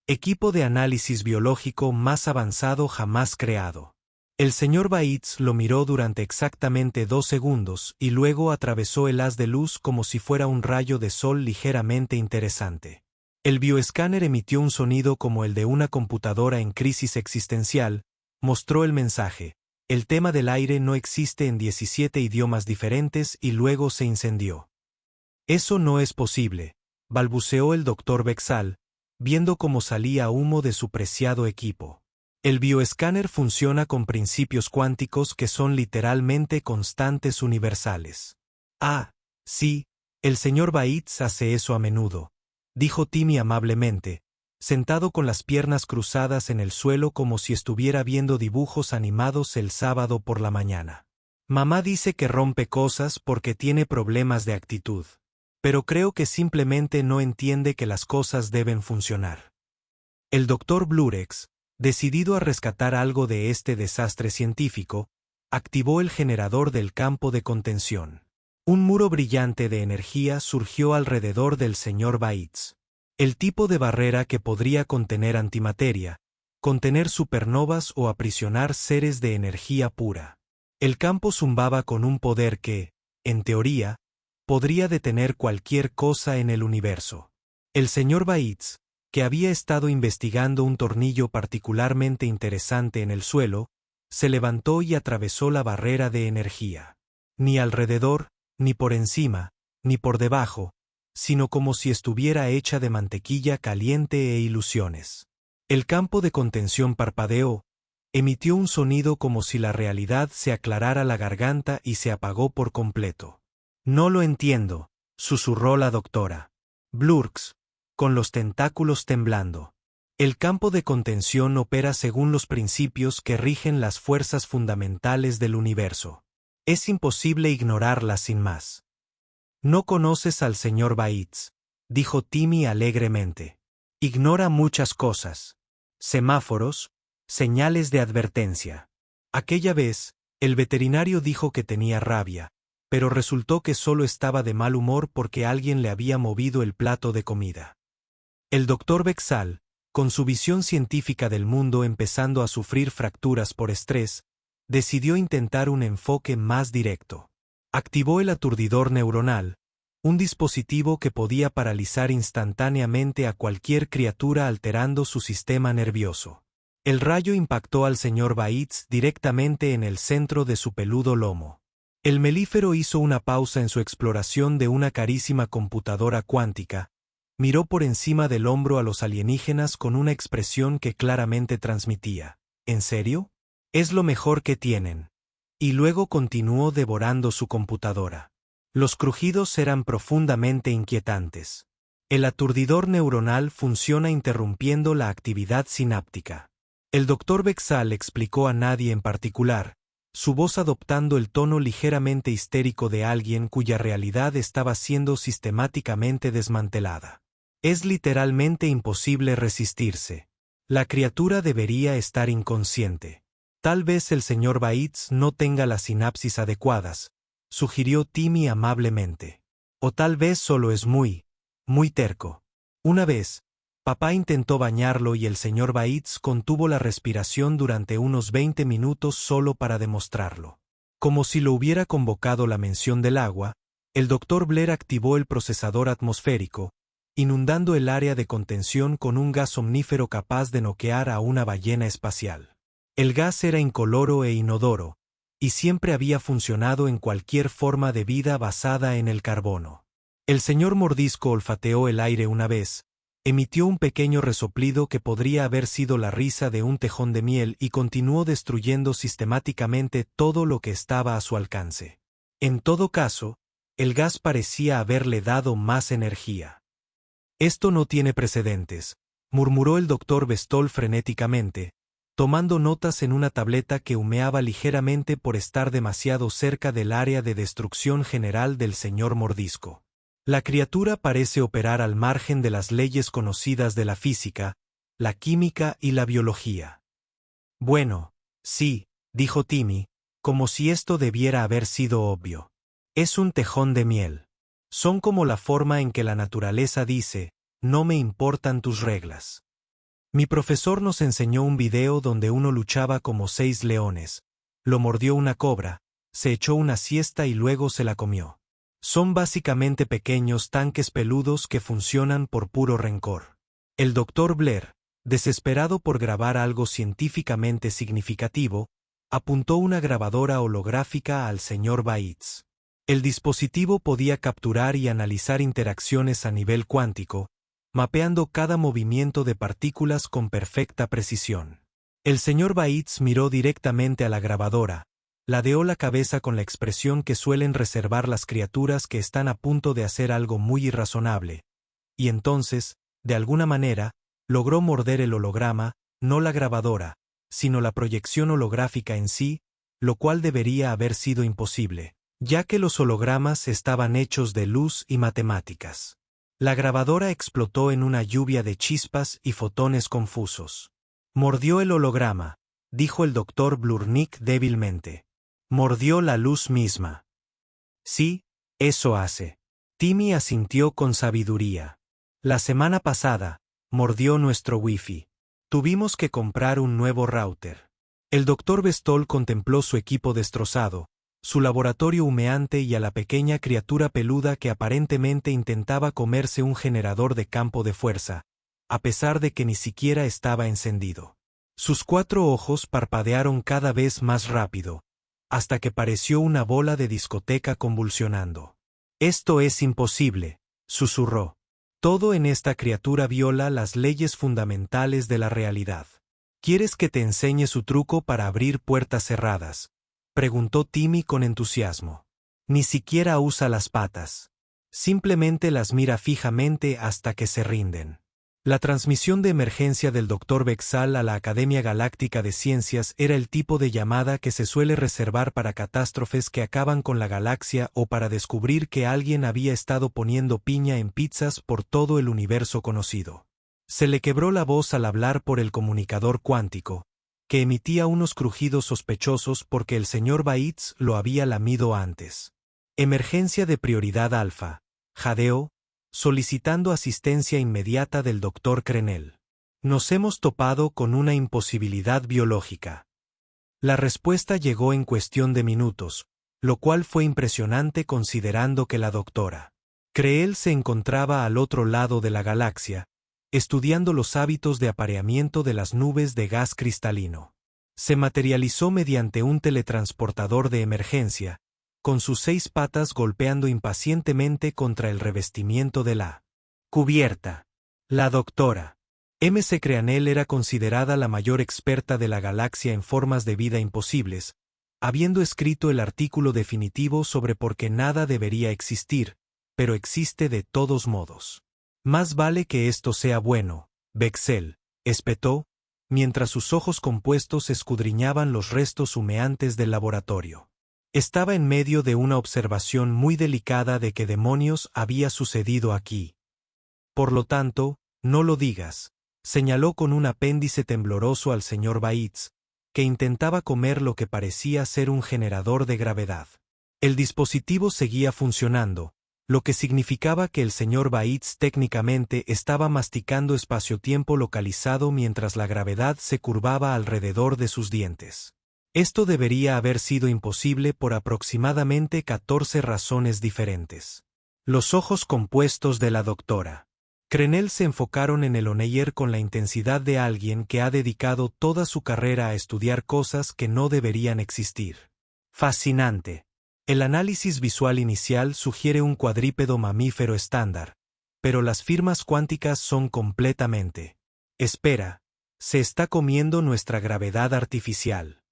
Equipo de análisis biológico más avanzado jamás creado. El señor Bates lo miró durante exactamente 2 segundos y luego atravesó el haz de luz como si fuera un rayo de sol ligeramente interesante. El bioescáner emitió un sonido como el de una computadora en crisis existencial, mostró el mensaje. El tema del aire no existe en 17 idiomas diferentes y luego se incendió. Eso no es posible, balbuceó el doctor Bexal, viendo cómo salía humo de su preciado equipo. El bioescáner funciona con principios cuánticos que son literalmente constantes universales. Ah, sí, el señor Bates hace eso a menudo, dijo Timmy amablemente, sentado con las piernas cruzadas en el suelo como si estuviera viendo dibujos animados el sábado por la mañana. Mamá dice que rompe cosas porque tiene problemas de actitud. Pero creo que simplemente no entiende que las cosas deben funcionar. El doctor Blurex, decidido a rescatar algo de este desastre científico, activó el generador del campo de contención. Un muro brillante de energía surgió alrededor del señor Bates. El tipo de barrera que podría contener antimateria, contener supernovas o aprisionar seres de energía pura. El campo zumbaba con un poder que, en teoría, podría detener cualquier cosa en el universo. El señor Bates, que había estado investigando un tornillo particularmente interesante en el suelo, se levantó y atravesó la barrera de energía. Ni alrededor, ni por encima, ni por debajo, sino como si estuviera hecha de mantequilla caliente e ilusiones. El campo de contención parpadeó, emitió un sonido como si la realidad se aclarara la garganta y se apagó por completo. No lo entiendo, susurró la doctora Blurks, con los tentáculos temblando. El campo de contención opera según los principios que rigen las fuerzas fundamentales del universo. Es imposible ignorarlas sin más. No conoces al señor Bates, dijo Timmy alegremente. Ignora muchas cosas. Semáforos, señales de advertencia. Aquella vez, el veterinario dijo que tenía rabia, pero resultó que solo estaba de mal humor porque alguien le había movido el plato de comida. El doctor Bexal, con su visión científica del mundo empezando a sufrir fracturas por estrés, decidió intentar un enfoque más directo. Activó el aturdidor neuronal, un dispositivo que podía paralizar instantáneamente a cualquier criatura alterando su sistema nervioso. El rayo impactó al señor Bates directamente en el centro de su peludo lomo. El melífero hizo una pausa en su exploración de una carísima computadora cuántica, miró por encima del hombro a los alienígenas con una expresión que claramente transmitía: ¿en serio? Es lo mejor que tienen. Y luego continuó devorando su computadora. Los crujidos eran profundamente inquietantes. El aturdidor neuronal funciona interrumpiendo la actividad sináptica. El doctor Bexal explicó a nadie en particular, su voz adoptando el tono ligeramente histérico de alguien cuya realidad estaba siendo sistemáticamente desmantelada. Es literalmente imposible resistirse. La criatura debería estar inconsciente. Tal vez el señor Bates no tenga las sinapsis adecuadas, sugirió Timmy amablemente. O tal vez solo es muy terco. Una vez, papá intentó bañarlo y el señor Bates contuvo la respiración durante unos 20 minutos solo para demostrarlo. Como si lo hubiera convocado la mención del agua, el doctor Blair activó el procesador atmosférico, inundando el área de contención con un gas omnífero capaz de noquear a una ballena espacial. El gas era incoloro e inodoro, y siempre había funcionado en cualquier forma de vida basada en el carbono. El señor Mordisco olfateó el aire una vez, emitió un pequeño resoplido que podría haber sido la risa de un tejón de miel y continuó destruyendo sistemáticamente todo lo que estaba a su alcance. En todo caso, el gas parecía haberle dado más energía. Esto no tiene precedentes, murmuró el doctor Bestol frenéticamente, tomando notas en una tableta que humeaba ligeramente por estar demasiado cerca del área de destrucción general del señor Mordisco. La criatura parece operar al margen de las leyes conocidas de la física, la química y la biología. Bueno, sí, dijo Timmy, como si esto debiera haber sido obvio. Es un tejón de miel. Son como la forma en que la naturaleza dice: no me importan tus reglas. Mi profesor nos enseñó un video donde uno luchaba como 6 leones. Lo mordió una cobra, se echó una siesta y luego se la comió. Son básicamente pequeños tanques peludos que funcionan por puro rencor. El Dr. Blair, desesperado por grabar algo científicamente significativo, apuntó una grabadora holográfica al Sr. Bates. El dispositivo podía capturar y analizar interacciones a nivel cuántico, mapeando cada movimiento de partículas con perfecta precisión. El Sr. Bates miró directamente a la grabadora, ladeó la cabeza con la expresión que suelen reservar las criaturas que están a punto de hacer algo muy irrazonable, y entonces, de alguna manera, logró morder el holograma, no la grabadora, sino la proyección holográfica en sí, lo cual debería haber sido imposible, ya que los hologramas estaban hechos de luz y matemáticas. La grabadora explotó en una lluvia de chispas y fotones confusos. Mordió el holograma, dijo el Dr. Blurnick débilmente. Mordió la luz misma. Sí, eso hace. Timmy asintió con sabiduría. La semana pasada, mordió nuestro Wi-Fi. Tuvimos que comprar un nuevo router. El Dr. Bestol contempló su equipo destrozado, su laboratorio humeante y a la pequeña criatura peluda que aparentemente intentaba comerse un generador de campo de fuerza, a pesar de que ni siquiera estaba encendido. Sus 4 ojos parpadearon cada vez más rápido, hasta que pareció una bola de discoteca convulsionando. «Esto es imposible», susurró. «Todo en esta criatura viola las leyes fundamentales de la realidad. ¿Quieres que te enseñe su truco para abrir puertas cerradas?», preguntó Timmy con entusiasmo. Ni siquiera usa las patas. Simplemente las mira fijamente hasta que se rinden. La transmisión de emergencia del Dr. Bexal a la Academia Galáctica de Ciencias era el tipo de llamada que se suele reservar para catástrofes que acaban con la galaxia o para descubrir que alguien había estado poniendo piña en pizzas por todo el universo conocido. Se le quebró la voz al hablar por el comunicador cuántico, que emitía unos crujidos sospechosos porque el Sr. Bates lo había lamido antes. Emergencia de prioridad alfa. Jadeó, solicitando asistencia inmediata del Dr. Crenel. Nos hemos topado con una imposibilidad biológica. La respuesta llegó en cuestión de minutos, lo cual fue impresionante considerando que la doctora Creel se encontraba al otro lado de la galaxia, estudiando los hábitos de apareamiento de las nubes de gas cristalino. Se materializó mediante un teletransportador de emergencia, con sus 6 patas golpeando impacientemente contra el revestimiento de la cubierta. La doctora M.C. Crenel era considerada la mayor experta de la galaxia en formas de vida imposibles, habiendo escrito el artículo definitivo sobre por qué nada debería existir, pero existe de todos modos. Más vale que esto sea bueno, Bexel, espetó, mientras sus ojos compuestos escudriñaban los restos humeantes del laboratorio. Estaba en medio de una observación muy delicada de qué demonios había sucedido aquí. Por lo tanto, no lo digas, señaló con un apéndice tembloroso al Sr. Bates, que intentaba comer lo que parecía ser un generador de gravedad. El dispositivo seguía funcionando, lo que significaba que el Sr. Bates técnicamente estaba masticando espacio-tiempo localizado mientras la gravedad se curvaba alrededor de sus dientes. Esto debería haber sido imposible por aproximadamente 14 razones diferentes. Los ojos compuestos de la doctora Crenel se enfocaron en el Oneyer con la intensidad de alguien que ha dedicado toda su carrera a estudiar cosas que no deberían existir. Fascinante. El análisis visual inicial sugiere un cuadrípedo mamífero estándar, pero las firmas cuánticas son completamente. Espera, se está comiendo nuestra gravedad artificial.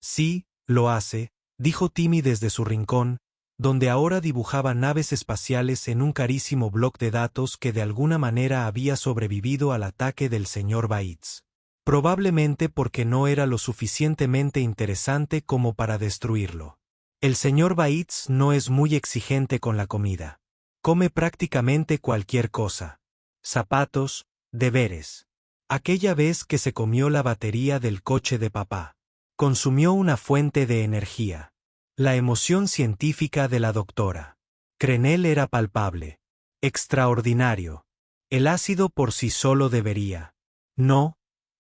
Sí, lo hace, dijo Timmy desde su rincón, donde ahora dibujaba naves espaciales en un carísimo bloc de datos que de alguna manera había sobrevivido al ataque del Sr. Bates. Probablemente porque no era lo suficientemente interesante como para destruirlo. El Sr. Bates no es muy exigente con la comida. Come prácticamente cualquier cosa. Zapatos, deberes. Aquella vez que se comió la batería del coche de papá. Consumió una fuente de energía. La emoción científica de la doctora Crenel era palpable. Extraordinario. El ácido por sí solo debería No,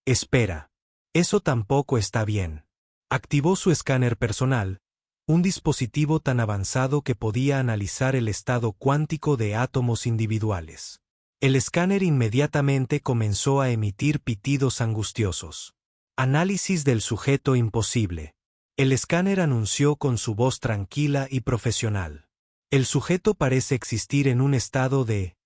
espera. Eso tampoco está bien. Activó su escáner personal, un dispositivo tan avanzado que podía analizar el estado cuántico de átomos individuales. El escáner inmediatamente comenzó a emitir pitidos angustiosos. Análisis del sujeto imposible. El escáner anunció con su voz tranquila y profesional. El sujeto parece existir en un estado de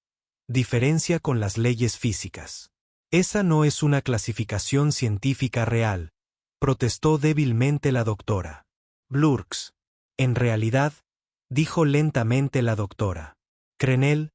diferencia con las leyes físicas. Esa no es una clasificación científica real, protestó débilmente la doctora. Blurks. En realidad, dijo lentamente la doctora Crenel,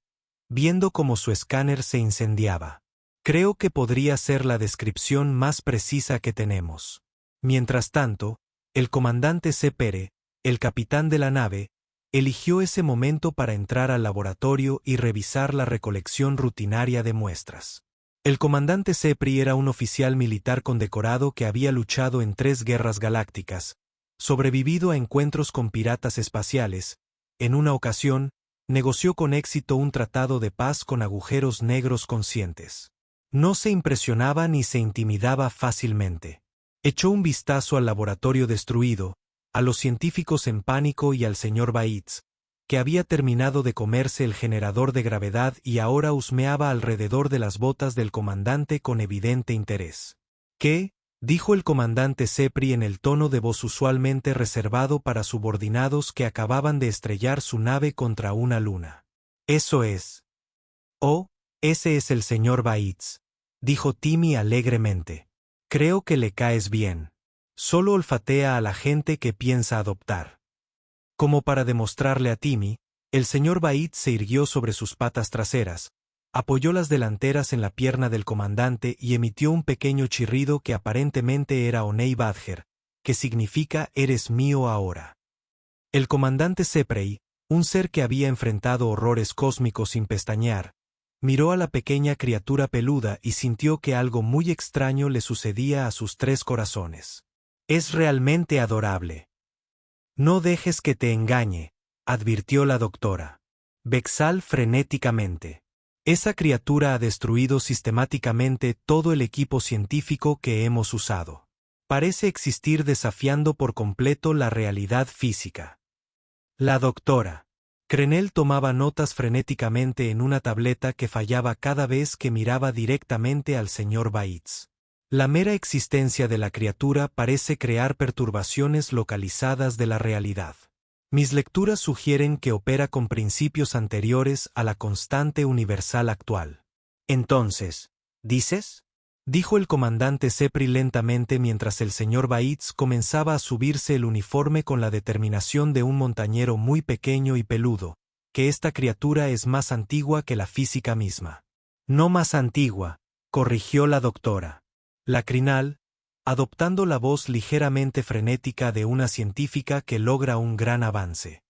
viendo cómo su escáner se incendiaba. Creo que podría ser la descripción más precisa que tenemos. Mientras tanto, el comandante Sepere, el capitán de la nave, eligió ese momento para entrar al laboratorio y revisar la recolección rutinaria de muestras. El comandante Sepri era un oficial militar condecorado que había luchado en 3 guerras galácticas, sobrevivido a encuentros con piratas espaciales. En una ocasión, negoció con éxito un tratado de paz con agujeros negros conscientes. No se impresionaba ni se intimidaba fácilmente. Echó un vistazo al laboratorio destruido, a los científicos en pánico y al señor Bates, que había terminado de comerse el generador de gravedad y ahora husmeaba alrededor de las botas del comandante con evidente interés. ¿Qué?, dijo el comandante Sepri en el tono de voz usualmente reservado para subordinados que acababan de estrellar su nave contra una luna. Eso es. Oh, ese es el señor Bates, dijo Timmy alegremente. Creo que le caes bien. Solo olfatea a la gente que piensa adoptar. Como para demostrarle a Timmy, el señor Bates se irguió sobre sus patas traseras, apoyó las delanteras en la pierna del comandante y emitió un pequeño chirrido que aparentemente era Oney Badger, que significa eres mío ahora. El comandante Seprey, un ser que había enfrentado horrores cósmicos sin pestañear, miró a la pequeña criatura peluda y sintió que algo muy extraño le sucedía a sus 3 corazones. Es realmente adorable. No dejes que te engañe, advirtió la doctora Bexal frenéticamente. Esa criatura ha destruido sistemáticamente todo el equipo científico que hemos usado. Parece existir desafiando por completo la realidad física. La doctora Crenel tomaba notas frenéticamente en una tableta que fallaba cada vez que miraba directamente al señor Bates. La mera existencia de la criatura parece crear perturbaciones localizadas de la realidad. Mis lecturas sugieren que opera con principios anteriores a la constante universal actual. Entonces, ¿dices?, dijo el comandante Sepri lentamente mientras el señor Bates comenzaba a subirse el uniforme con la determinación de un montañero muy pequeño y peludo, que esta criatura es más antigua que la física misma. No más antigua, corrigió la doctora. La Crinal, adoptando la voz ligeramente frenética de una científica que logra un gran avance.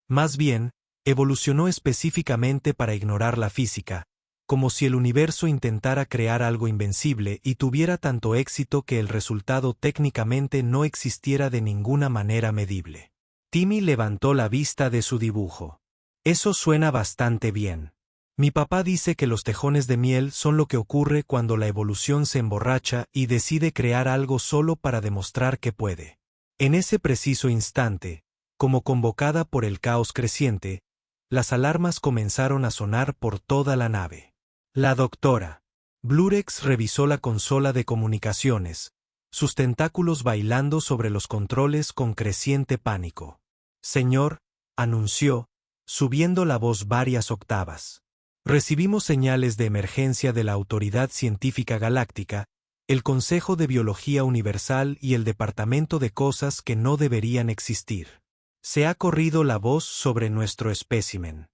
Más bien, evolucionó específicamente para ignorar la física, como si el universo intentara crear algo invencible y tuviera tanto éxito que el resultado técnicamente no existiera de ninguna manera medible. Timmy levantó la vista de su dibujo. Eso suena bastante bien. Mi papá dice que los tejones de miel son lo que ocurre cuando la evolución se emborracha y decide crear algo solo para demostrar que puede. En ese preciso instante, como convocada por el caos creciente, las alarmas comenzaron a sonar por toda la nave. La doctora Blurex revisó la consola de comunicaciones, sus tentáculos bailando sobre los controles con creciente pánico. Señor, anunció, subiendo la voz varias octavas. Recibimos señales de emergencia de la Autoridad Científica Galáctica, el Consejo de Biología Universal y el Departamento de Cosas que no deberían existir. Se ha corrido la voz sobre nuestro espécimen.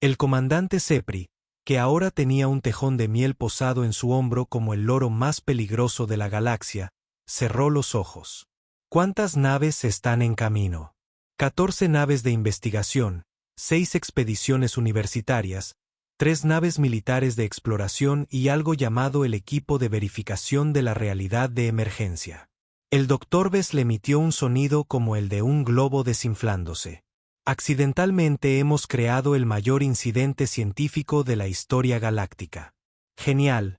El comandante Sepri, que ahora tenía un tejón de miel posado en su hombro como el loro más peligroso de la galaxia, cerró los ojos. ¿Cuántas naves están en camino? 14 naves de investigación, 6 expediciones universitarias, 3 naves militares de exploración y algo llamado el equipo de verificación de la realidad de emergencia. El Dr. Bess le emitió un sonido como el de un globo desinflándose. Accidentalmente hemos creado el mayor incidente científico de la historia galáctica. Genial,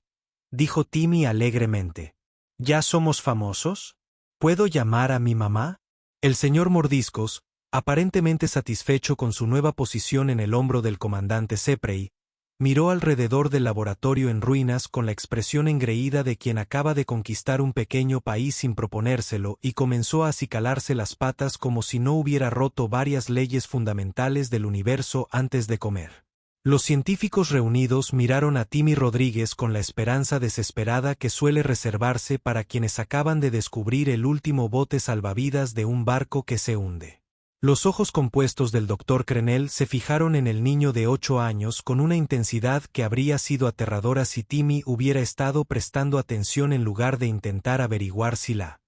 dijo Timmy alegremente. ¿Ya somos famosos? ¿Puedo llamar a mi mamá? El señor Mordiscos, aparentemente satisfecho con su nueva posición en el hombro del comandante Seprey, miró alrededor del laboratorio en ruinas con la expresión engreída de quien acaba de conquistar un pequeño país sin proponérselo y comenzó a acicalarse las patas como si no hubiera roto varias leyes fundamentales del universo antes de comer. Los científicos reunidos miraron a Timmy Rodríguez con la esperanza desesperada que suele reservarse para quienes acaban de descubrir el último bote salvavidas de un barco que se hunde. Los ojos compuestos del Dr. Crenel se fijaron en el niño de 8 años con una intensidad que habría sido aterradora si Timmy hubiera estado prestando atención en lugar de intentar averiguar si la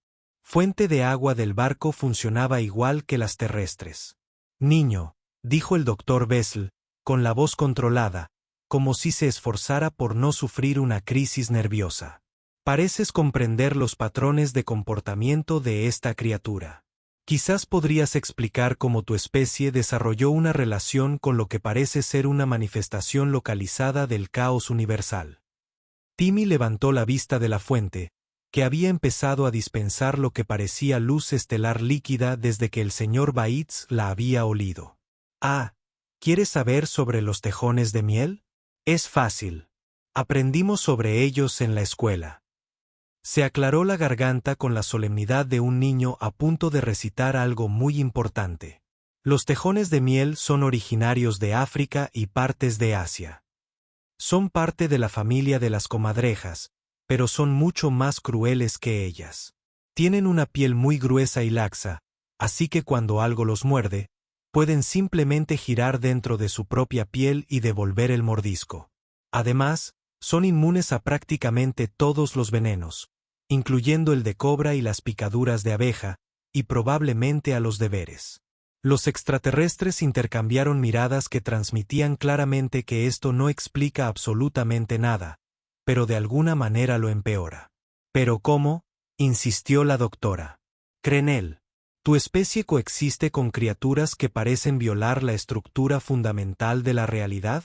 fuente de agua del barco funcionaba igual que las terrestres. Niño, dijo el Dr. Bessel, con la voz controlada, como si se esforzara por no sufrir una crisis nerviosa. Pareces comprender los patrones de comportamiento de esta criatura. Quizás podrías explicar cómo tu especie desarrolló una relación con lo que parece ser una manifestación localizada del caos universal. Timmy levantó la vista de la fuente, que había empezado a dispensar lo que parecía luz estelar líquida desde que el señor Bates la había olido. Ah, ¿quieres saber sobre los tejones de miel? Es fácil. Aprendimos sobre ellos en la escuela. Se aclaró la garganta con la solemnidad de un niño a punto de recitar algo muy importante. Los tejones de miel son originarios de África y partes de Asia. Son parte de la familia de las comadrejas, pero son mucho más crueles que ellas. Tienen una piel muy gruesa y laxa, así que cuando algo los muerde, pueden simplemente girar dentro de su propia piel y devolver el mordisco. Además, son inmunes a prácticamente todos los venenos, incluyendo el de cobra y las picaduras de abeja, y probablemente a los de veres. Los extraterrestres intercambiaron miradas que transmitían claramente que esto no explica absolutamente nada, pero de alguna manera lo empeora. ¿Pero cómo?, insistió la doctora. Crenel, ¿tu especie coexiste con criaturas que parecen violar la estructura fundamental de la realidad?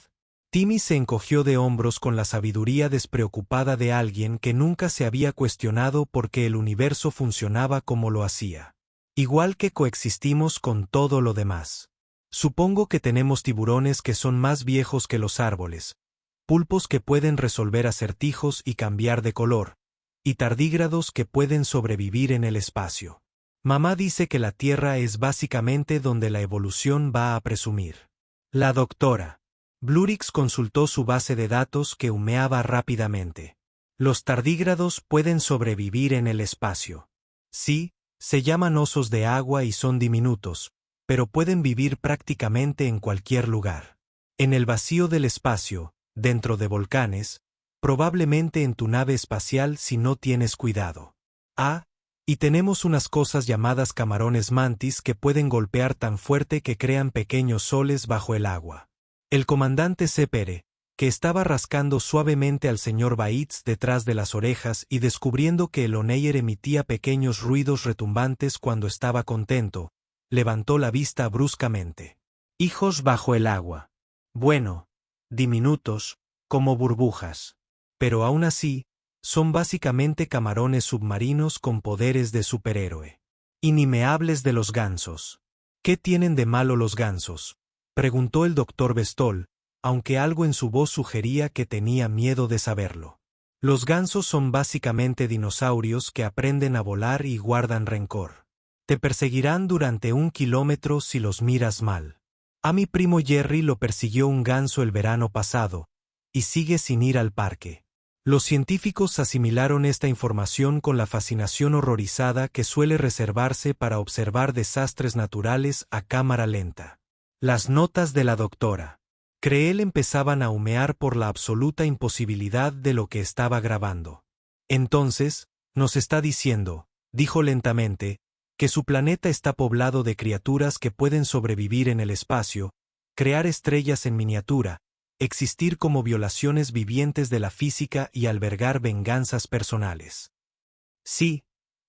Timmy se encogió de hombros con la sabiduría despreocupada de alguien que nunca se había cuestionado por qué el universo funcionaba como lo hacía. Igual que coexistimos con todo lo demás. Supongo que tenemos tiburones que son más viejos que los árboles, pulpos que pueden resolver acertijos y cambiar de color, y tardígrados que pueden sobrevivir en el espacio. Mamá dice que la Tierra es básicamente donde la evolución va a presumir. La doctora Blurix consultó su base de datos que humeaba rápidamente. Los tardígrados pueden sobrevivir en el espacio. Sí, se llaman osos de agua y son diminutos, pero pueden vivir prácticamente en cualquier lugar. En el vacío del espacio, dentro de volcanes, probablemente en tu nave espacial si no tienes cuidado. Ah, y tenemos unas cosas llamadas camarones mantis que pueden golpear tan fuerte que crean pequeños soles bajo el agua. El comandante Sepere, que estaba rascando suavemente al señor Bates detrás de las orejas y descubriendo que el Oneyer emitía pequeños ruidos retumbantes cuando estaba contento, levantó la vista bruscamente. Hijos bajo el agua. Bueno, diminutos, como burbujas. Pero aún así, son básicamente camarones submarinos con poderes de superhéroe. Inimeables de los gansos. ¿Qué tienen de malo los gansos?, preguntó el doctor Bestol, aunque algo en su voz sugería que tenía miedo de saberlo. Los gansos son básicamente dinosaurios que aprenden a volar y guardan rencor. Te perseguirán durante 1 kilómetro si los miras mal. A mi primo Jerry lo persiguió un ganso el verano pasado, y sigue sin ir al parque. Los científicos asimilaron esta información con la fascinación horrorizada que suele reservarse para observar desastres naturales a cámara lenta. Las notas de la doctora Creel empezaban a humear por la absoluta imposibilidad de lo que estaba grabando. Entonces, nos está diciendo, dijo lentamente, que su planeta está poblado de criaturas que pueden sobrevivir en el espacio, crear estrellas en miniatura, existir como violaciones vivientes de la física y albergar venganzas personales. Sí,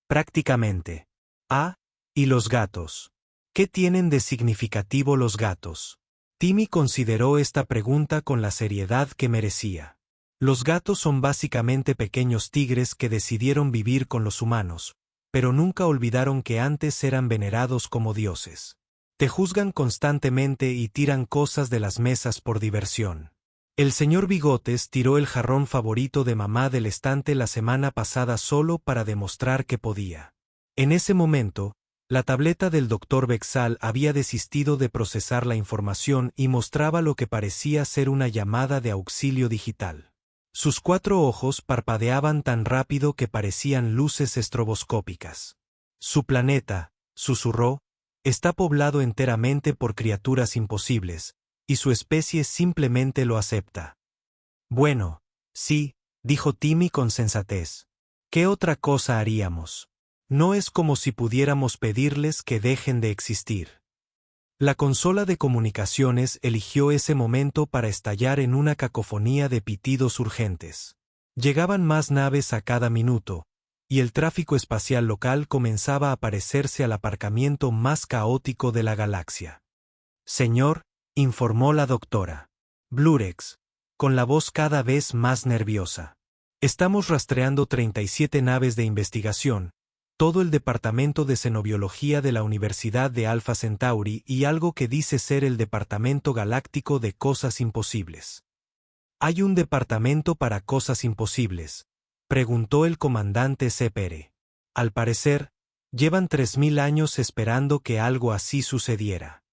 prácticamente. Ah, y los gatos. ¿Qué tienen de significativo los gatos? Timmy consideró esta pregunta con la seriedad que merecía. Los gatos son básicamente pequeños tigres que decidieron vivir con los humanos, pero nunca olvidaron que antes eran venerados como dioses. Te juzgan constantemente y tiran cosas de las mesas por diversión. El señor Bigotes tiró el jarrón favorito de mamá del estante la semana pasada solo para demostrar que podía. En ese momento, la tableta del doctor Bexal había desistido de procesar la información y mostraba lo que parecía ser una llamada de auxilio digital. Sus 4 ojos parpadeaban tan rápido que parecían luces estroboscópicas. Su planeta, susurró, está poblado enteramente por criaturas imposibles, y su especie simplemente lo acepta. Bueno, sí, dijo Timmy con sensatez. ¿Qué otra cosa haríamos? No es como si pudiéramos pedirles que dejen de existir. La consola de comunicaciones eligió ese momento para estallar en una cacofonía de pitidos urgentes. Llegaban más naves a cada minuto, y el tráfico espacial local comenzaba a parecerse al aparcamiento más caótico de la galaxia. Señor, informó la doctora Blurex, con la voz cada vez más nerviosa. Estamos rastreando 37 naves de investigación, todo el departamento de xenobiología de la Universidad de Alpha Centauri y algo que dice ser el Departamento Galáctico de Cosas Imposibles. ¿Hay un departamento para cosas imposibles?, preguntó el comandante Sepere. Al parecer, llevan 3000 años esperando que algo así sucediera.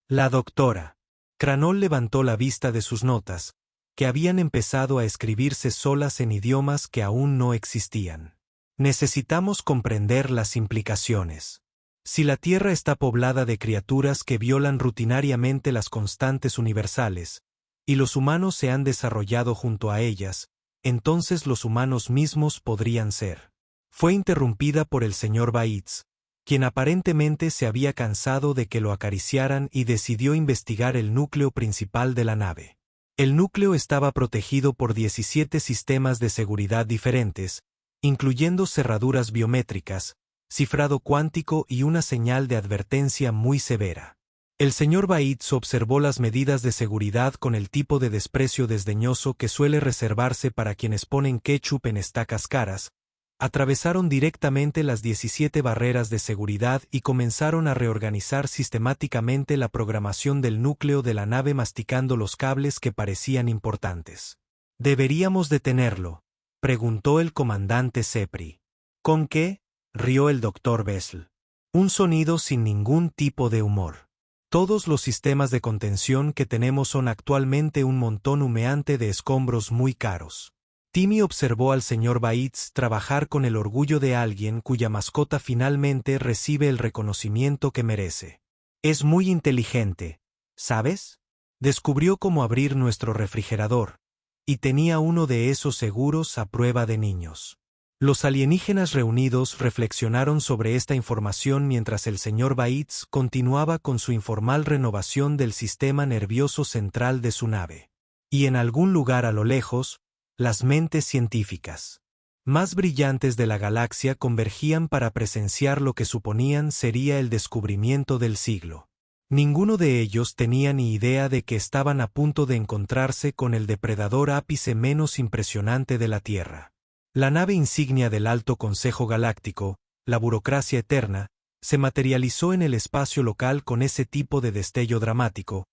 La doctora Cranol levantó la vista de sus notas, que habían empezado a escribirse solas en idiomas que aún no existían. Necesitamos comprender las implicaciones. Si la Tierra está poblada de criaturas que violan rutinariamente las constantes universales, y los humanos se han desarrollado junto a ellas, entonces los humanos mismos podrían ser. Fue interrumpida por el señor Bates, quien aparentemente se había cansado de que lo acariciaran y decidió investigar el núcleo principal de la nave. El núcleo estaba protegido por 17 sistemas de seguridad diferentes, incluyendo cerraduras biométricas, cifrado cuántico y una señal de advertencia muy severa. El señor Bates observó las medidas de seguridad con el tipo de desprecio desdeñoso que suele reservarse para quienes ponen ketchup en estacas caras, atravesaron directamente las 17 barreras de seguridad y comenzaron a reorganizar sistemáticamente la programación del núcleo de la nave masticando los cables que parecían importantes. «¿Deberíamos detenerlo?», preguntó el comandante Sepri. «¿Con qué?», rió el doctor Bessel. Un sonido sin ningún tipo de humor. «Todos los sistemas de contención que tenemos son actualmente un montón humeante de escombros muy caros». Timmy observó al señor Bates trabajar con el orgullo de alguien cuya mascota finalmente recibe el reconocimiento que merece. «Es muy inteligente, ¿sabes? Descubrió cómo abrir nuestro refrigerador, y tenía uno de esos seguros a prueba de niños». Los alienígenas reunidos reflexionaron sobre esta información mientras el señor Bates continuaba con su informal renovación del sistema nervioso central de su nave. Y en algún lugar a lo lejos, las mentes científicas más brillantes de la galaxia convergían para presenciar lo que suponían sería el descubrimiento del siglo. Ninguno de ellos tenía ni idea de que estaban a punto de encontrarse con el depredador ápice menos impresionante de la Tierra. La nave insignia del Alto Consejo Galáctico, la burocracia eterna, se materializó en el espacio local con ese tipo de destello dramático,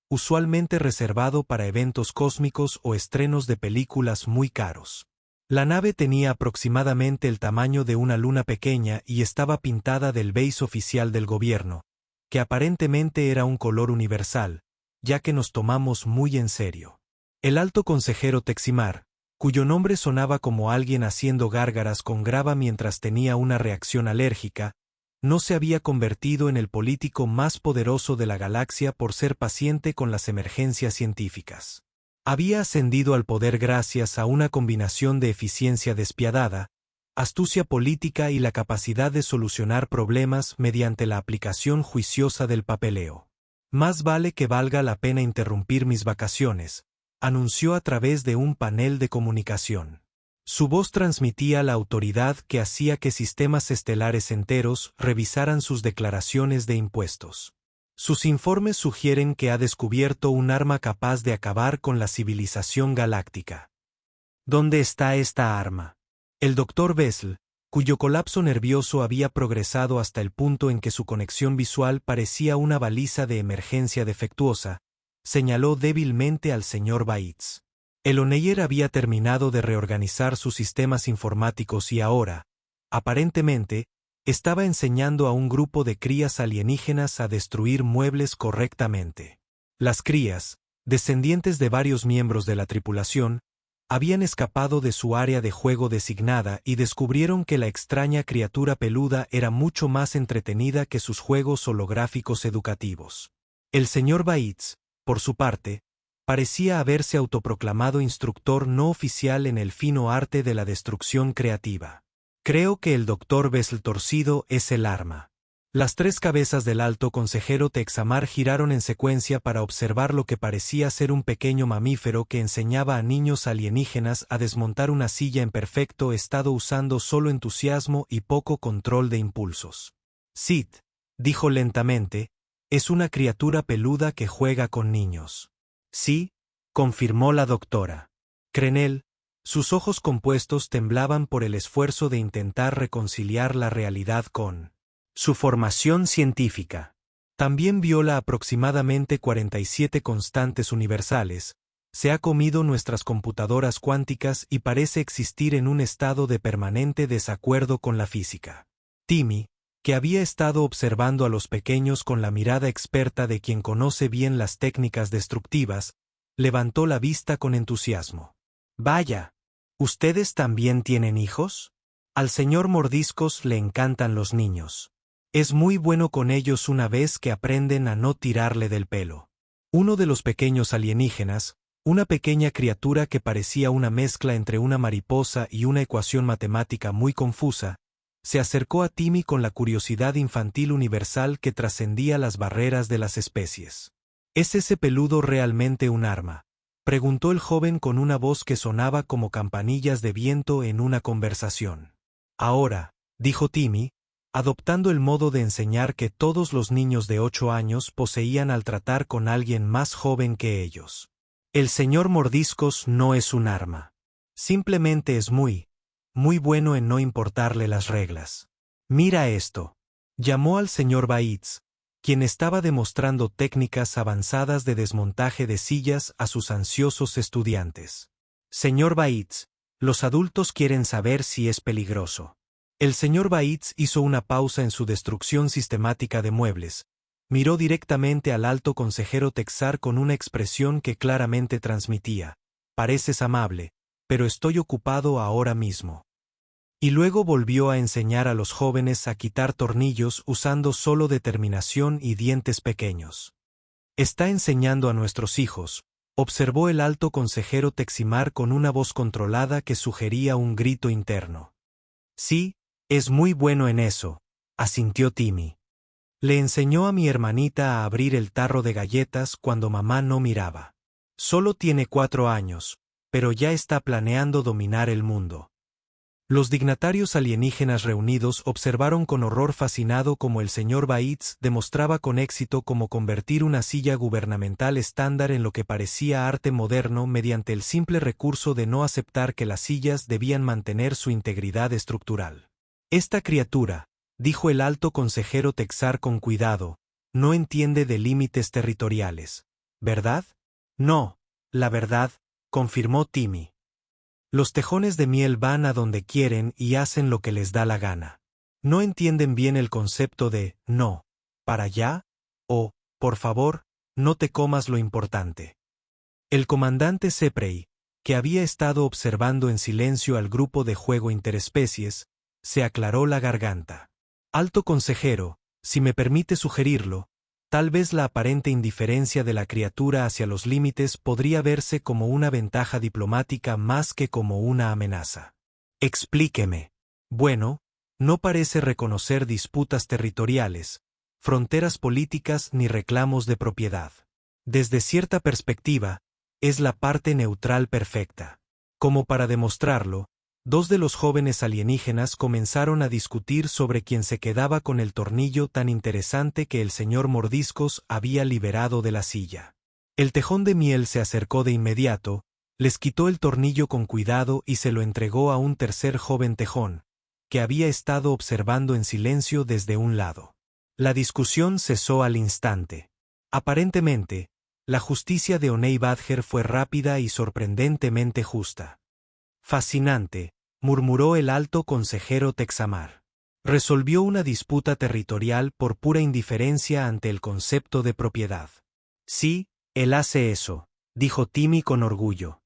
usualmente reservado para eventos cósmicos o estrenos de películas muy caros. La nave tenía aproximadamente el tamaño de una luna pequeña y estaba pintada del beige oficial del gobierno, que aparentemente era un color universal, ya que nos tomamos muy en serio. El alto consejero Teximar, cuyo nombre sonaba como alguien haciendo gárgaras con grava mientras tenía una reacción alérgica, no se había convertido en el político más poderoso de la galaxia por ser paciente con las emergencias científicas. Había ascendido al poder gracias a una combinación de eficiencia despiadada, astucia política y la capacidad de solucionar problemas mediante la aplicación juiciosa del papeleo. «Más vale que valga la pena interrumpir mis vacaciones», anunció a través de un panel de comunicación. Su voz transmitía la autoridad que hacía que sistemas estelares enteros revisaran sus declaraciones de impuestos. Sus informes sugieren que ha descubierto un arma capaz de acabar con la civilización galáctica. ¿Dónde está esta arma? El doctor Bessel, cuyo colapso nervioso había progresado hasta el punto en que su conexión visual parecía una baliza de emergencia defectuosa, señaló débilmente al señor Bates. El Oneyer había terminado de reorganizar sus sistemas informáticos y ahora, aparentemente, estaba enseñando a un grupo de crías alienígenas a destruir muebles correctamente. Las crías, descendientes de varios miembros de la tripulación, habían escapado de su área de juego designada y descubrieron que la extraña criatura peluda era mucho más entretenida que sus juegos holográficos educativos. El señor Bates, por su parte, parecía haberse autoproclamado instructor no oficial en el fino arte de la destrucción creativa. Creo que el doctor Bessel torcido es el arma. Las tres cabezas del alto consejero Texamar giraron en secuencia para observar lo que parecía ser un pequeño mamífero que enseñaba a niños alienígenas a desmontar una silla en perfecto estado usando solo entusiasmo y poco control de impulsos. Sid, dijo lentamente, es una criatura peluda que juega con niños. Sí, confirmó la doctora. Crenel, sus ojos compuestos temblaban por el esfuerzo de intentar reconciliar la realidad con su formación científica. También viola aproximadamente 47 constantes universales, se ha comido nuestras computadoras cuánticas y parece existir en un estado de permanente desacuerdo con la física. Timmy, que había estado observando a los pequeños con la mirada experta de quien conoce bien las técnicas destructivas, levantó la vista con entusiasmo. Vaya, ¿ustedes también tienen hijos? Al señor Mordiscos le encantan los niños. Es muy bueno con ellos una vez que aprenden a no tirarle del pelo. Uno de los pequeños alienígenas, una pequeña criatura que parecía una mezcla entre una mariposa y una ecuación matemática muy confusa, se acercó a Timmy con la curiosidad infantil universal que trascendía las barreras de las especies. ¿Es ese peludo realmente un arma?, preguntó el joven con una voz que sonaba como campanillas de viento en una conversación. Ahora, dijo Timmy, adoptando el modo de enseñar que todos los niños de 8 años poseían al tratar con alguien más joven que ellos. El señor Mordiscos no es un arma. Simplemente es muy bueno en no importarle las reglas. Mira esto. Llamó al señor Bates, quien estaba demostrando técnicas avanzadas de desmontaje de sillas a sus ansiosos estudiantes. Señor Bates, los adultos quieren saber si es peligroso. El señor Bates hizo una pausa en su destrucción sistemática de muebles, miró directamente al alto consejero Texar con una expresión que claramente transmitía: pareces amable, pero estoy ocupado ahora mismo. Y luego volvió a enseñar a los jóvenes a quitar tornillos usando solo determinación y dientes pequeños. Está enseñando a nuestros hijos, observó el alto consejero Teximar con una voz controlada que sugería un grito interno. Sí, es muy bueno en eso, asintió Timmy. Le enseñó a mi hermanita a abrir el tarro de galletas cuando mamá no miraba. Solo tiene 4 años, pero ya está planeando dominar el mundo. Los dignatarios alienígenas reunidos observaron con horror fascinado cómo el señor Bates demostraba con éxito cómo convertir una silla gubernamental estándar en lo que parecía arte moderno mediante el simple recurso de no aceptar que las sillas debían mantener su integridad estructural. Esta criatura, dijo el alto consejero Texar con cuidado, no entiende de límites territoriales, ¿verdad? No, la verdad, confirmó Timmy. Los tejones de miel van a donde quieren y hacen lo que les da la gana. No entienden bien el concepto de no, para allá, o, por favor, no te comas lo importante. El comandante Seprey, que había estado observando en silencio al grupo de juego interespecies, se aclaró la garganta. Alto consejero, si me permite sugerirlo, tal vez la aparente indiferencia de la criatura hacia los límites podría verse como una ventaja diplomática más que como una amenaza. Explíqueme. Bueno, no parece reconocer disputas territoriales, fronteras políticas ni reclamos de propiedad. Desde cierta perspectiva, es la parte neutral perfecta. Como para demostrarlo, 2 de los jóvenes alienígenas comenzaron a discutir sobre quién se quedaba con el tornillo tan interesante que el señor Mordiscos había liberado de la silla. El tejón de miel se acercó de inmediato, Les quitó el tornillo con cuidado y se lo entregó a un tercer joven tejón, que había estado observando en silencio desde un lado. La discusión cesó al instante. Aparentemente, la justicia de Oney Badger fue rápida y sorprendentemente justa. Fascinante, murmuró el alto consejero Texamar. Resolvió una disputa territorial por pura indiferencia ante el concepto de propiedad. Sí, él hace eso, dijo Timmy con orgullo.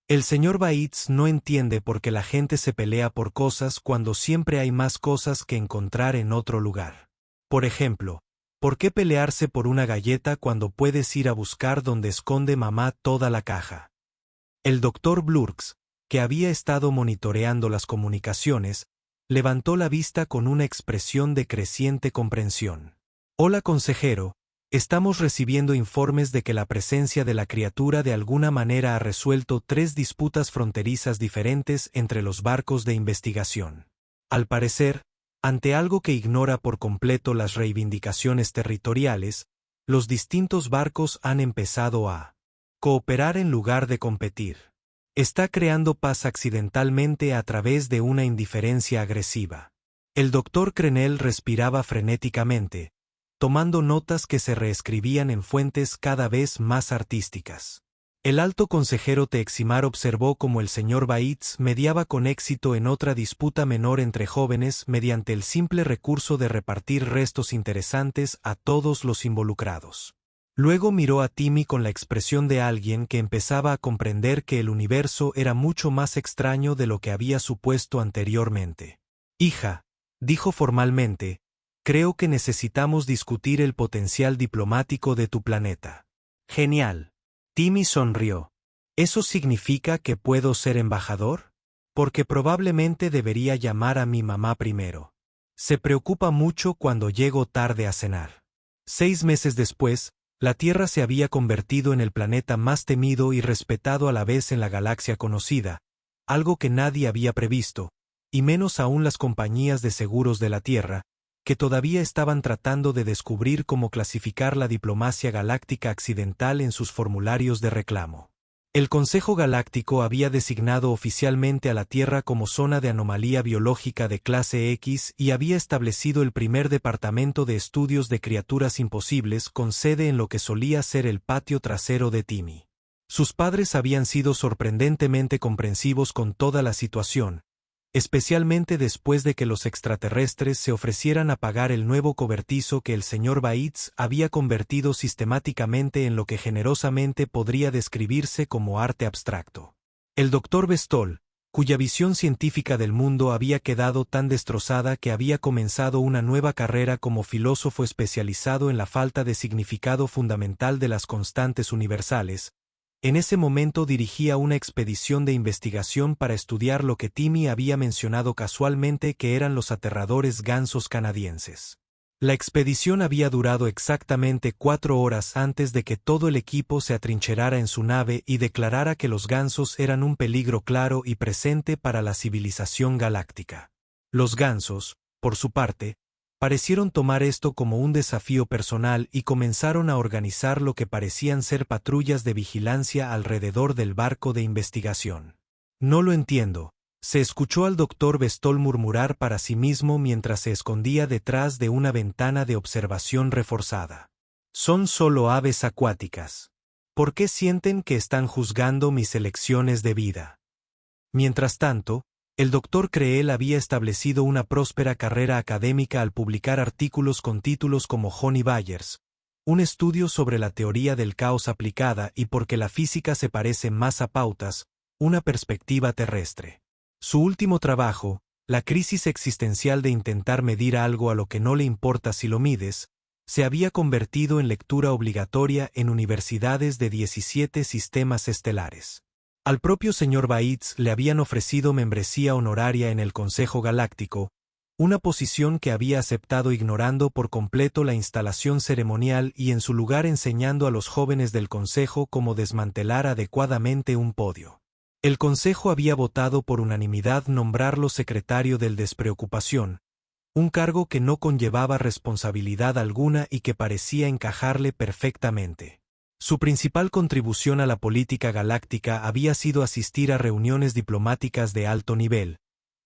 El señor Bates no entiende por qué la gente se pelea por cosas cuando siempre hay más cosas que encontrar en otro lugar. Por ejemplo, ¿por qué pelearse por una galleta cuando puedes ir a buscar donde esconde mamá toda la caja? El doctor Blurks, que había estado monitoreando las comunicaciones, levantó la vista con una expresión de creciente comprensión. Hola, consejero, estamos recibiendo informes de que la presencia de la criatura de alguna manera ha resuelto 3 disputas fronterizas diferentes entre los barcos de investigación. Al parecer, ante algo que ignora por completo las reivindicaciones territoriales, los distintos barcos han empezado a cooperar en lugar de competir. Está creando paz accidentalmente a través de una indiferencia agresiva. El doctor Crenel respiraba frenéticamente, tomando notas que se reescribían en fuentes cada vez más artísticas. El alto consejero Teximar observó cómo el señor Bates mediaba con éxito en otra disputa menor entre jóvenes mediante el simple recurso de repartir restos interesantes a todos los involucrados. Luego miró a Timmy con la expresión de alguien que empezaba a comprender que el universo era mucho más extraño de lo que había supuesto anteriormente. Hija, dijo formalmente, creo que necesitamos discutir el potencial diplomático de tu planeta. Genial. Timmy sonrió. ¿Eso significa que puedo ser embajador? Porque probablemente debería llamar a mi mamá primero. Se preocupa mucho cuando llego tarde a cenar. 6 meses después, la Tierra se había convertido en el planeta más temido y respetado a la vez en la galaxia conocida, algo que nadie había previsto, y menos aún las compañías de seguros de la Tierra, que todavía estaban tratando de descubrir cómo clasificar la diplomacia galáctica accidental en sus formularios de reclamo. El Consejo Galáctico había designado oficialmente a la Tierra como zona de anomalía biológica de clase X y había establecido el primer departamento de estudios de criaturas imposibles con sede en lo que solía ser el patio trasero de Timmy. Sus padres habían sido sorprendentemente comprensivos con toda la situación, especialmente después de que los extraterrestres se ofrecieran a pagar el nuevo cobertizo que el señor Bates había convertido sistemáticamente en lo que generosamente podría describirse como arte abstracto. El doctor Bestol, cuya visión científica del mundo había quedado tan destrozada que había comenzado una nueva carrera como filósofo especializado en la falta de significado fundamental de las constantes universales, en ese momento dirigía una expedición de investigación para estudiar lo que Timmy había mencionado casualmente que eran los aterradores gansos canadienses. La expedición había durado exactamente 4 horas antes de que todo el equipo se atrincherara en su nave y declarara que los gansos eran un peligro claro y presente para la civilización galáctica. Los gansos, por su parte, parecieron tomar esto como un desafío personal y comenzaron a organizar lo que parecían ser patrullas de vigilancia alrededor del barco de investigación. No lo entiendo, se escuchó al doctor Bestol murmurar para sí mismo mientras se escondía detrás de una ventana de observación reforzada. Son solo aves acuáticas. ¿Por qué sienten que están juzgando mis elecciones de vida? Mientras tanto, el doctor Creel había establecido una próspera carrera académica al publicar artículos con títulos como Honey Byers, un estudio sobre la teoría del caos aplicada y por qué la física se parece más a pautas, una perspectiva terrestre. Su último trabajo, La crisis existencial de intentar medir algo a lo que no le importa si lo mides, se había convertido en lectura obligatoria en universidades de 17 sistemas estelares. Al propio señor Bates le habían ofrecido membresía honoraria en el Consejo Galáctico, una posición que había aceptado ignorando por completo la instalación ceremonial y en su lugar enseñando a los jóvenes del Consejo cómo desmantelar adecuadamente un podio. El Consejo había votado por unanimidad nombrarlo secretario del Despreocupación, un cargo que no conllevaba responsabilidad alguna y que parecía encajarle perfectamente. Su principal contribución a la política galáctica había sido asistir a reuniones diplomáticas de alto nivel,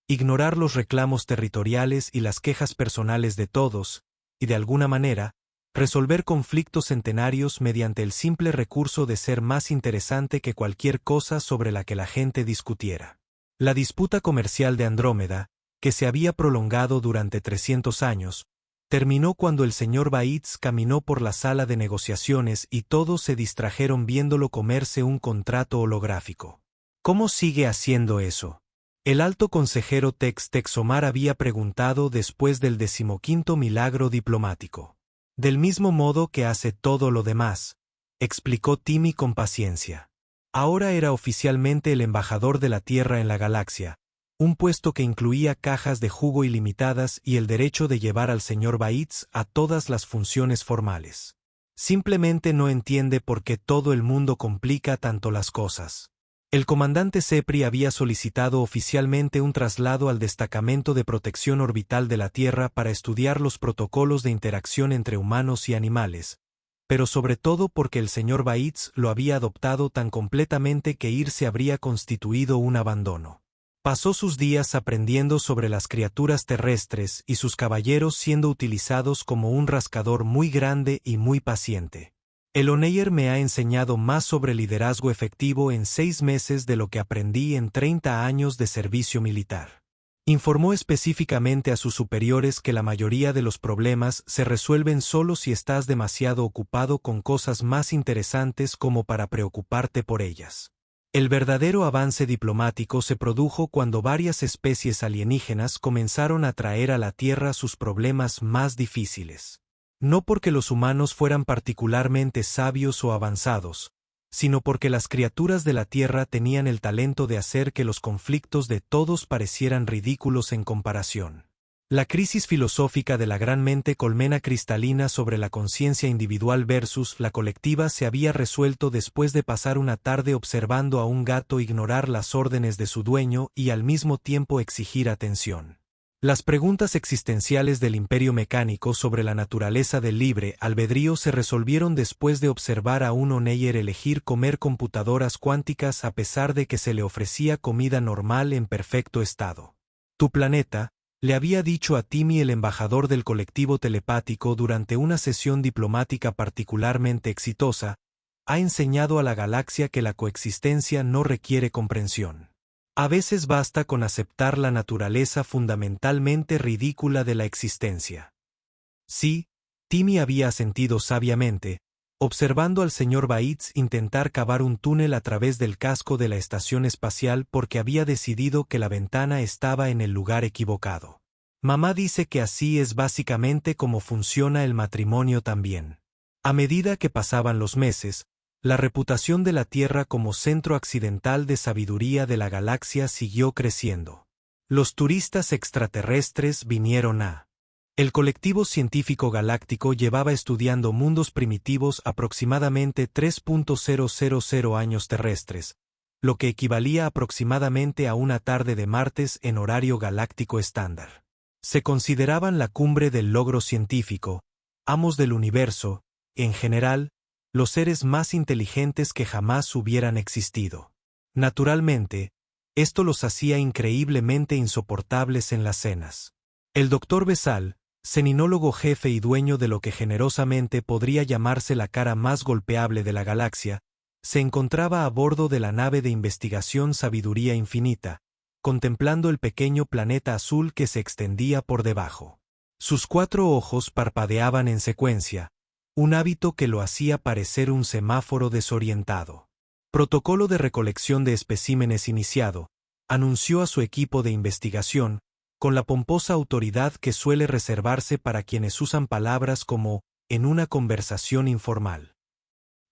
ignorar los reclamos territoriales y las quejas personales de todos, y de alguna manera, resolver conflictos centenarios mediante el simple recurso de ser más interesante que cualquier cosa sobre la que la gente discutiera. La disputa comercial de Andrómeda, que se había prolongado durante 300 años, terminó cuando el señor Bates caminó por la sala de negociaciones y todos se distrajeron viéndolo comerse un contrato holográfico. ¿Cómo sigue haciendo eso? El alto consejero Tex Texomar había preguntado después del 15º milagro diplomático. Del mismo modo que hace todo lo demás, explicó Timmy con paciencia. Ahora era oficialmente el embajador de la Tierra en la galaxia, un puesto que incluía cajas de jugo ilimitadas y el derecho de llevar al señor Bates a todas las funciones formales. Simplemente no entiende por qué todo el mundo complica tanto las cosas. El comandante Sepri había solicitado oficialmente un traslado al destacamento de protección orbital de la Tierra para estudiar los protocolos de interacción entre humanos y animales, pero sobre todo porque el señor Bates lo había adoptado tan completamente que irse habría constituido un abandono. Pasó sus días aprendiendo sobre las criaturas terrestres y sus caballeros siendo utilizados como un rascador muy grande y muy paciente. El Oneyer me ha enseñado más sobre liderazgo efectivo en 6 meses de lo que aprendí en 30 años de servicio militar. Informó específicamente a sus superiores que la mayoría de los problemas se resuelven solo si estás demasiado ocupado con cosas más interesantes como para preocuparte por ellas. El verdadero avance diplomático se produjo cuando varias especies alienígenas comenzaron a traer a la Tierra sus problemas más difíciles. No porque los humanos fueran particularmente sabios o avanzados, sino porque las criaturas de la Tierra tenían el talento de hacer que los conflictos de todos parecieran ridículos en comparación. La crisis filosófica de la gran mente colmena cristalina sobre la conciencia individual versus la colectiva se había resuelto después de pasar una tarde observando a un gato ignorar las órdenes de su dueño y al mismo tiempo exigir atención. Las preguntas existenciales del imperio mecánico sobre la naturaleza del libre albedrío se resolvieron después de observar a un Oneyer elegir comer computadoras cuánticas a pesar de que se le ofrecía comida normal en perfecto estado. Tu planeta, le había dicho a Timmy el embajador del colectivo telepático durante una sesión diplomática particularmente exitosa, ha enseñado a la galaxia que la coexistencia no requiere comprensión. A veces basta con aceptar la naturaleza fundamentalmente ridícula de la existencia. Sí, Timmy había asentido sabiamente, observando al señor Bates intentar cavar un túnel a través del casco de la estación espacial porque había decidido que la ventana estaba en el lugar equivocado. Mamá dice que así es básicamente como funciona el matrimonio también. A medida que pasaban los meses, la reputación de la Tierra como centro accidental de sabiduría de la galaxia siguió creciendo. Los turistas extraterrestres vinieron a... El colectivo científico galáctico llevaba estudiando mundos primitivos aproximadamente 3.000 años terrestres, lo que equivalía aproximadamente a una tarde de martes en horario galáctico estándar. Se consideraban la cumbre del logro científico, amos del universo, en general, los seres más inteligentes que jamás hubieran existido. Naturalmente, esto los hacía increíblemente insoportables en las cenas. El Dr. Bessal, seninólogo jefe y dueño de lo que generosamente podría llamarse la cara más golpeable de la galaxia, se encontraba a bordo de la nave de investigación Sabiduría Infinita, contemplando el pequeño planeta azul que se extendía por debajo. Sus 4 ojos parpadeaban en secuencia, un hábito que lo hacía parecer un semáforo desorientado. Protocolo de recolección de especímenes iniciado, anunció a su equipo de investigación, con la pomposa autoridad que suele reservarse para quienes usan palabras como en una conversación informal.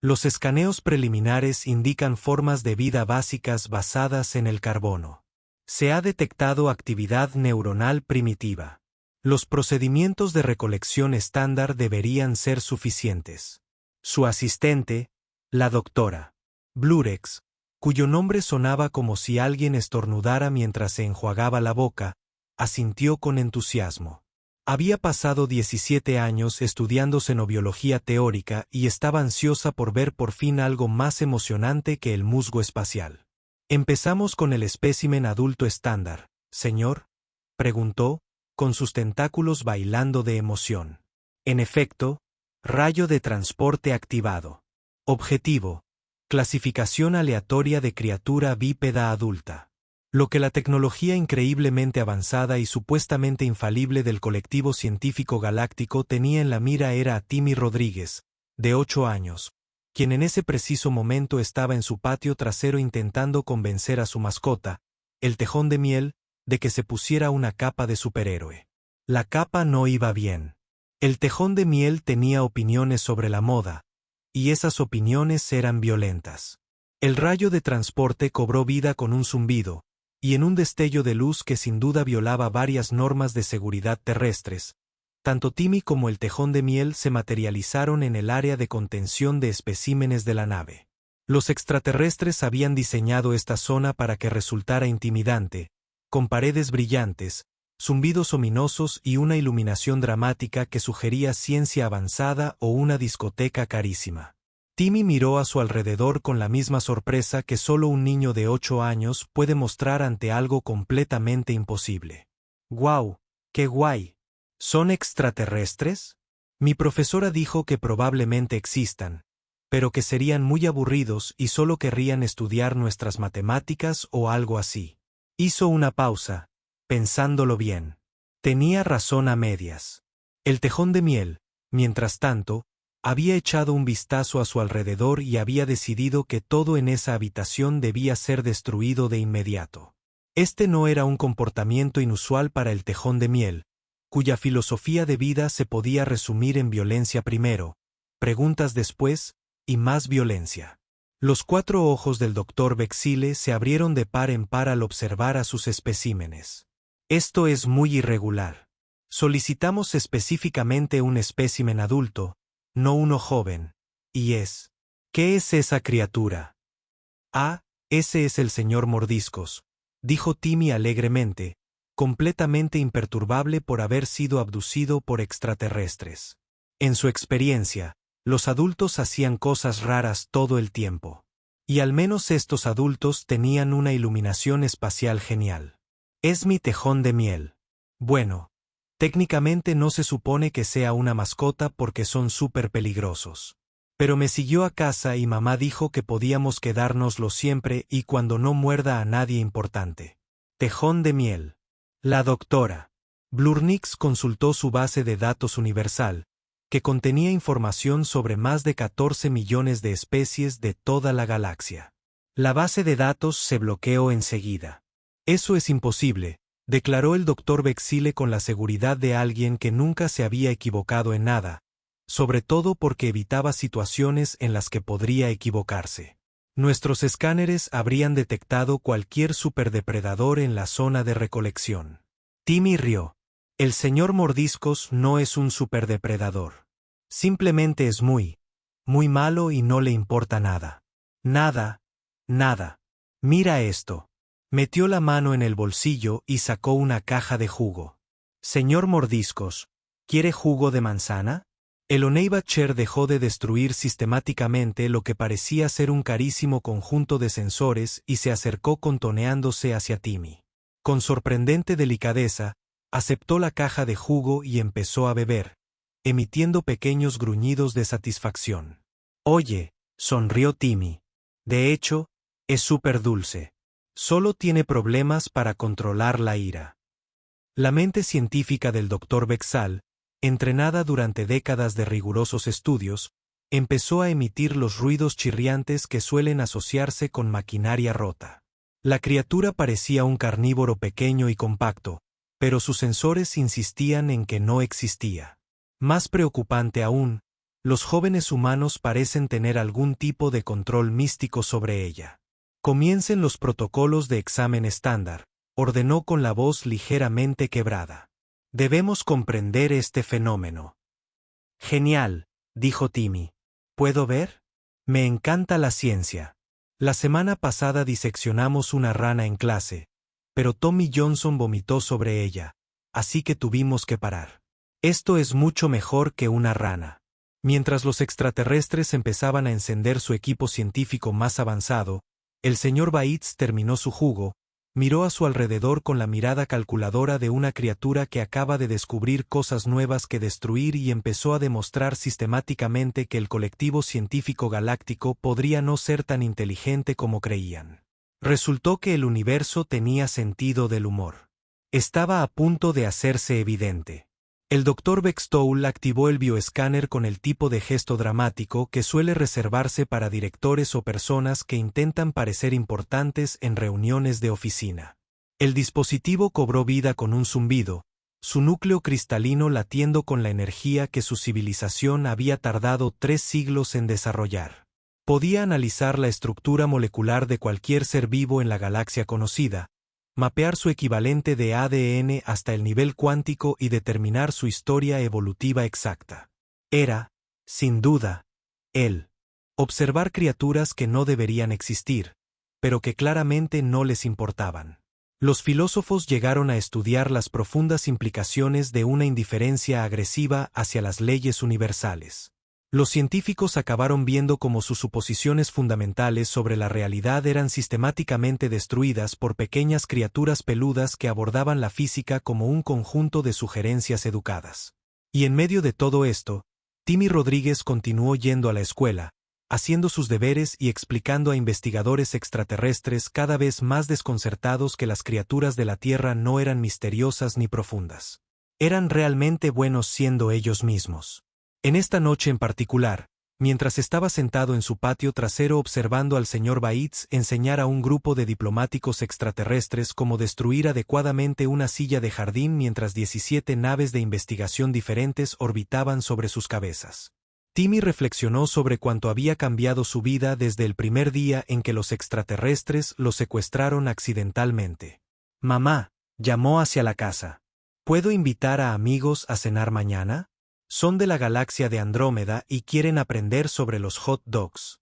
Los escaneos preliminares indican formas de vida básicas basadas en el carbono. Se ha detectado actividad neuronal primitiva. Los procedimientos de recolección estándar deberían ser suficientes. Su asistente, la doctora Blurex, cuyo nombre sonaba como si alguien estornudara mientras se enjuagaba la boca, asintió con entusiasmo. Había pasado 17 años estudiando xenobiología teórica y estaba ansiosa por ver por fin algo más emocionante que el musgo espacial. «Empezamos con el espécimen adulto estándar, señor», preguntó, con sus tentáculos bailando de emoción. En efecto, rayo de transporte activado. Objetivo: clasificación aleatoria de criatura bípeda adulta. Lo que la tecnología increíblemente avanzada y supuestamente infalible del colectivo científico galáctico tenía en la mira era a Timmy Rodríguez, de 8 años, quien en ese preciso momento estaba en su patio trasero intentando convencer a su mascota, el tejón de miel, de que se pusiera una capa de superhéroe. La capa no iba bien. El tejón de miel tenía opiniones sobre la moda, y esas opiniones eran violentas. El rayo de transporte cobró vida con un zumbido, y en un destello de luz que sin duda violaba varias normas de seguridad terrestres, tanto Timmy como el tejón de miel se materializaron en el área de contención de especímenes de la nave. Los extraterrestres habían diseñado esta zona para que resultara intimidante, con paredes brillantes, zumbidos ominosos y una iluminación dramática que sugería ciencia avanzada o una discoteca carísima. Timmy miró a su alrededor con la misma sorpresa que solo un niño de 8 años puede mostrar ante algo completamente imposible. «¡Guau! ¡Qué guay! ¿Son extraterrestres?» Mi profesora dijo que probablemente existan, pero que serían muy aburridos y solo querrían estudiar nuestras matemáticas o algo así. Hizo una pausa, pensándolo bien. Tenía razón a medias. El tejón de miel, mientras tanto, había echado un vistazo a su alrededor y había decidido que todo en esa habitación debía ser destruido de inmediato. Este no era un comportamiento inusual para el tejón de miel, cuya filosofía de vida se podía resumir en violencia primero, preguntas después, y más violencia. Los 4 ojos del Dr. Bexile se abrieron de par en par al observar a sus especímenes. «Esto es muy irregular. Solicitamos específicamente un espécimen adulto, no uno joven, y es... ¿Qué es esa criatura?» «Ah, ese es el señor Mordiscos», dijo Timmy alegremente, completamente imperturbable por haber sido abducido por extraterrestres. En su experiencia, los adultos hacían cosas raras todo el tiempo. Y al menos estos adultos tenían una iluminación espacial genial. «Es mi tejón de miel. Bueno, técnicamente no se supone que sea una mascota porque son súper peligrosos. Pero me siguió a casa y mamá dijo que podíamos quedárnoslo siempre y cuando no muerda a nadie importante. Tejón de miel». La doctora Blurnix consultó su base de datos universal, que contenía información sobre más de 14 millones de especies de toda la galaxia. La base de datos se bloqueó enseguida. «Eso es imposible», declaró el Dr. Bexile con la seguridad de alguien que nunca se había equivocado en nada, sobre todo porque evitaba situaciones en las que podría equivocarse. «Nuestros escáneres habrían detectado cualquier superdepredador en la zona de recolección». Timmy rió. «El señor Mordiscos no es un superdepredador. Simplemente es muy malo y no le importa nada. Nada, nada. Mira esto». Metió la mano en el bolsillo y sacó una caja de jugo. «Señor Mordiscos, ¿quiere jugo de manzana?» El Oneibacher dejó de destruir sistemáticamente lo que parecía ser un carísimo conjunto de sensores y se acercó contoneándose hacia Timmy. Con sorprendente delicadeza, aceptó la caja de jugo y empezó a beber, emitiendo pequeños gruñidos de satisfacción. «Oye», sonrió Timmy. «De hecho, es súper dulce. Solo tiene problemas para controlar la ira». La mente científica del Dr. Bexal, entrenada durante décadas de rigurosos estudios, empezó a emitir los ruidos chirriantes que suelen asociarse con maquinaria rota. La criatura parecía un carnívoro pequeño y compacto, pero sus sensores insistían en que no existía. Más preocupante aún, los jóvenes humanos parecen tener algún tipo de control místico sobre ella. «Comiencen los protocolos de examen estándar», ordenó con la voz ligeramente quebrada. «Debemos comprender este fenómeno». «Genial», dijo Timmy. «¿Puedo ver? Me encanta la ciencia. La semana pasada diseccionamos una rana en clase, pero Tommy Johnson vomitó sobre ella, así que tuvimos que parar. Esto es mucho mejor que una rana. Mientras los extraterrestres empezaban a encender su equipo científico más avanzado, el señor Bates terminó su jugo, miró a su alrededor con la mirada calculadora de una criatura que acaba de descubrir cosas nuevas que destruir y empezó a demostrar sistemáticamente que el colectivo científico galáctico podría no ser tan inteligente como creían. Resultó que el universo tenía sentido del humor. Estaba a punto de hacerse evidente. El Dr. Beckstowl activó el bioescáner con el tipo de gesto dramático que suele reservarse para directores o personas que intentan parecer importantes en reuniones de oficina. El dispositivo cobró vida con un zumbido, su núcleo cristalino latiendo con la energía que su civilización había tardado 3 siglos en desarrollar. Podía analizar la estructura molecular de cualquier ser vivo en la galaxia conocida, mapear su equivalente de ADN hasta el nivel cuántico y determinar su historia evolutiva exacta. Era, sin duda, él. Observar criaturas que no deberían existir, pero que claramente no les importaban. Los filósofos llegaron a estudiar las profundas implicaciones de una indiferencia agresiva hacia las leyes universales. Los científicos acabaron viendo cómo sus suposiciones fundamentales sobre la realidad eran sistemáticamente destruidas por pequeñas criaturas peludas que abordaban la física como un conjunto de sugerencias educadas. Y en medio de todo esto, Timmy Rodríguez continuó yendo a la escuela, haciendo sus deberes y explicando a investigadores extraterrestres cada vez más desconcertados que las criaturas de la Tierra no eran misteriosas ni profundas. Eran realmente buenos siendo ellos mismos. En esta noche en particular, mientras estaba sentado en su patio trasero observando al señor Bates enseñar a un grupo de diplomáticos extraterrestres cómo destruir adecuadamente una silla de jardín mientras 17 naves de investigación diferentes orbitaban sobre sus cabezas. Timmy reflexionó sobre cuánto había cambiado su vida desde el primer día en que los extraterrestres lo secuestraron accidentalmente. «Mamá», llamó hacia la casa. «¿Puedo invitar a amigos a cenar mañana? Son de la galaxia de Andrómeda y quieren aprender sobre los hot dogs».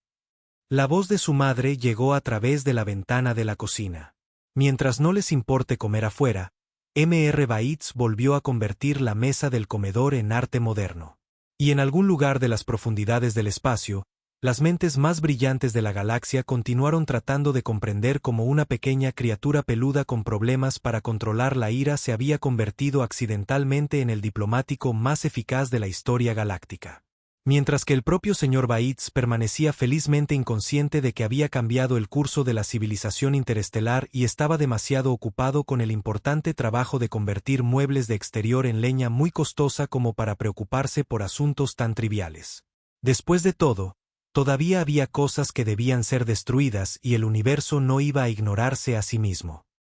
La voz de su madre llegó a través de la ventana de la cocina. Mientras no les importe comer afuera, Mr. Bates volvió a convertir la mesa del comedor en arte moderno. Y en algún lugar de las profundidades del espacio, las mentes más brillantes de la galaxia continuaron tratando de comprender cómo una pequeña criatura peluda con problemas para controlar la ira se había convertido accidentalmente en el diplomático más eficaz de la historia galáctica. Mientras que el propio señor Bates permanecía felizmente inconsciente de que había cambiado el curso de la civilización interestelar y estaba demasiado ocupado con el importante trabajo de convertir muebles de exterior en leña muy costosa como para preocuparse por asuntos tan triviales. Después de todo, todavía había cosas que debían ser destruidas y el universo no iba a ignorarse a sí mismo.